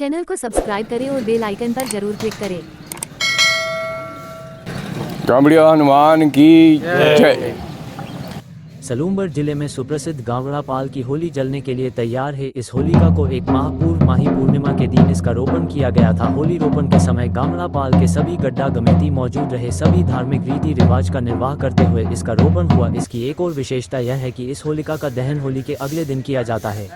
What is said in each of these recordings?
Channel को subscribe करें और बेल आइकन पर जरूर क्लिक करें। कांवड़िया हनुमान की जय। सलूमगढ़ जिले में सुप्रसिद्ध गावड़ापाल की होली जलने के लिए तैयार है। इस होलिका को एक माह पूर्व माही पूर्णिमा के दिन इसका रोपण किया गया था। होली रोपण के समय गावड़ापाल के सभी गड्ढा गमेती मौजूद रहे। सभी धार्मिक रीति रिवाज का निर्वाह करते हुए इसका रोपण हुआ। इसकी एक और विशेषता यह है कि इस होलिका का दहन होली के अगले दिन किया जाता है।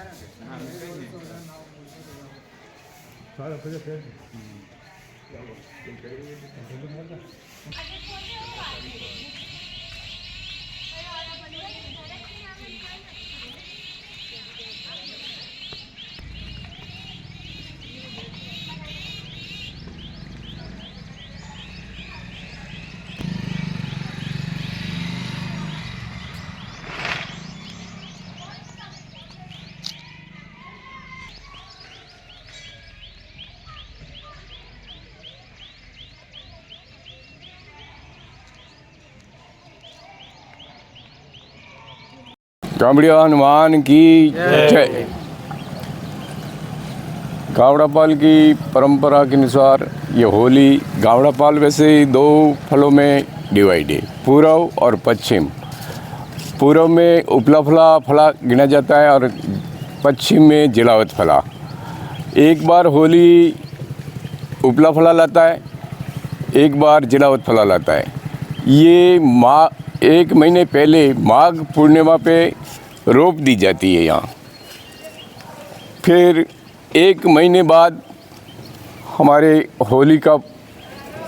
कांवड़िया हनुमान की जय। गावड़ापाल की परंपरा के अनुसार ये होली, गावड़ापाल वैसे दो फलों में डिवाइड है, पूर्व और पश्चिम। पूर्व में उपला फला गिना जाता है और पश्चिम में जलावत फला। एक बार होली उपला फला लाता है, एक बार जलावत फला लाता है। ये एक महीने पहले माघ पूर्णिमा पे रोप दी जाती है यहाँ। फिर एक महीने बाद हमारे होली का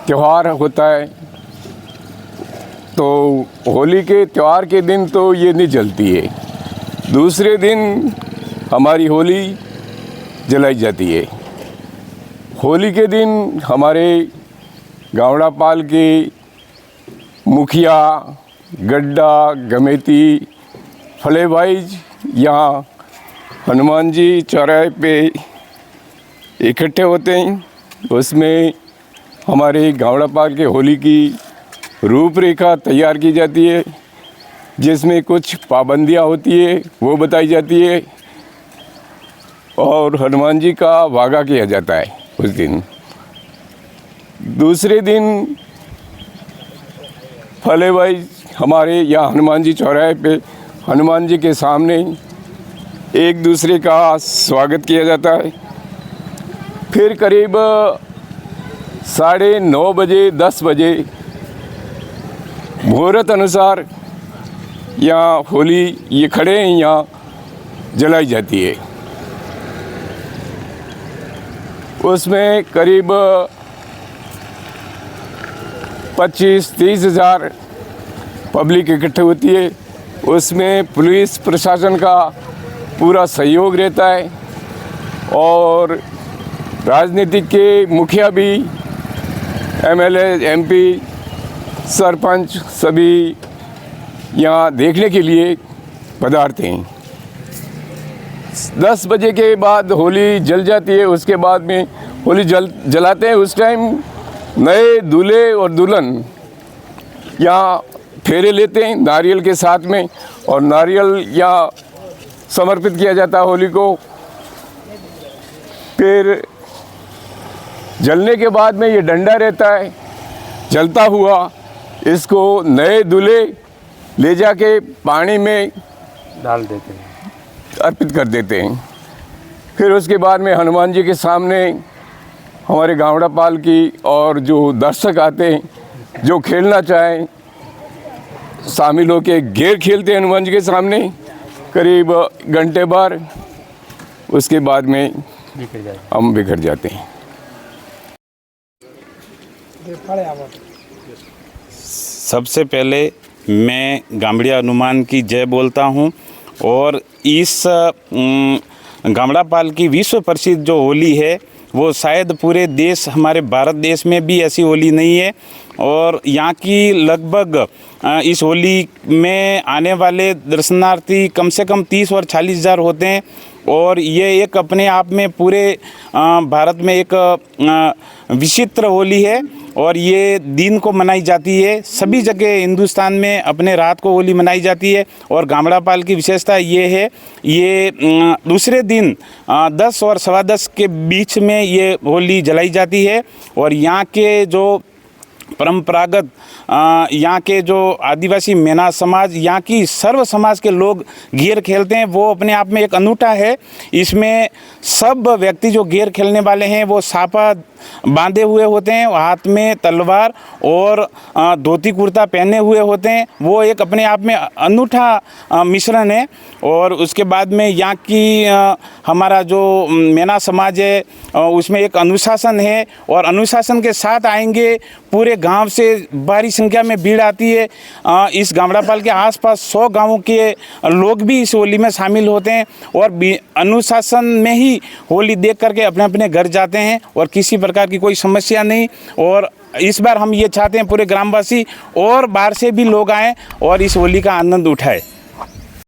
त्यौहार होता है। तो होली के त्यौहार के दिन तो ये नहीं जलती है, दूसरे दिन हमारी होली जलाई जाती है। होली के दिन हमारे गावड़ापाल के मुखिया, गड्ढा गमेती, फलेबाइज यहाँ हनुमान जी चौराहे पे इकट्ठे होते हैं। उसमें हमारे गावड़ापाल के होली की रूपरेखा तैयार की जाती है, जिसमें कुछ पाबंदियाँ होती है वो बताई जाती है और हनुमान जी का वागा किया जाता है उस दिन। दूसरे दिन फलेबाइज हमारे यहाँ हनुमान जी चौराहे पे हनुमान जी के सामने एक दूसरे का स्वागत किया जाता है। फिर करीब 9:30 बजे 10 बजे मुहूर्त अनुसार यहाँ होली ये खड़े हैं यहाँ जलाई जाती है। उसमें करीब 25-30 हज़ार पब्लिक इकट्ठे होती है। उसमें पुलिस प्रशासन का पूरा सहयोग रहता है और राजनीतिक के मुखिया भी, एमएलए, एमपी, सरपंच सभी यहाँ देखने के लिए पधारते हैं। 10 बजे के बाद होली जल जाती है। उसके बाद में होली जलाते हैं। उस टाइम नए दूल्हे और दुल्हन यहाँ फेरे लेते हैं नारियल के साथ में, और नारियल यहाँ समर्पित किया जाता है होली को। फिर जलने के बाद में ये डंडा रहता है जलता हुआ, इसको नए दूल्हे ले जाके पानी में डाल देते हैं, अर्पित कर देते हैं। फिर उसके बाद में हनुमान जी के सामने हमारे गावड़ापाल की और जो दर्शक आते हैं, जो खेलना चाहें, शामिल होकर घेर खेलते हैं हनुमान जी के सामने करीब घंटे भर। उसके बाद में हम बिखर जाते हैं। सबसे पहले मैं गावड़िया हनुमान की जय बोलता हूँ। और इस गावड़ापाल की विश्व प्रसिद्ध जो होली है वो शायद पूरे देश, हमारे भारत देश में भी ऐसी होली नहीं है। और यहाँ की लगभग इस होली में आने वाले दर्शनार्थी कम से कम 30 और 40 हज़ार होते हैं। और ये एक अपने आप में पूरे भारत में एक विचित्र होली है। और ये दिन को मनाई जाती है। सभी जगह हिंदुस्तान में अपने रात को होली मनाई जाती है। और गामड़ापाल की विशेषता ये है, ये दूसरे दिन 10 और 10:15 के बीच में ये होली जलाई जाती है। और यहाँ के जो परंपरागत यहाँ के जो आदिवासी मेना समाज, यहाँ की सर्व समाज के लोग गेर खेलते हैं, वो अपने आप में एक अनूठा है। इसमें सब व्यक्ति जो गेर खेलने वाले हैं वो सापा बांधे हुए होते हैं, हाथ में तलवार और धोती कुर्ता पहने हुए होते हैं। वो एक अपने आप में अनूठा मिश्रण है। और उसके बाद में यहाँ की हमारा जो मेना समाज है उसमें एक अनुशासन है। और अनुशासन के साथ आएंगे, पूरे गांव से भारी संख्या में भीड़ आती है। इस गामड़ापाल के आसपास 100 गांवों के लोग भी इस होली में शामिल होते हैं और अनुशासन में ही होली देख करके अपने अपने घर जाते हैं और किसी प्रकार की कोई समस्या नहीं। और इस बार हम ये चाहते हैं पूरे ग्रामवासी और बाहर से भी लोग आएँ और इस होली का आनंद उठाएं।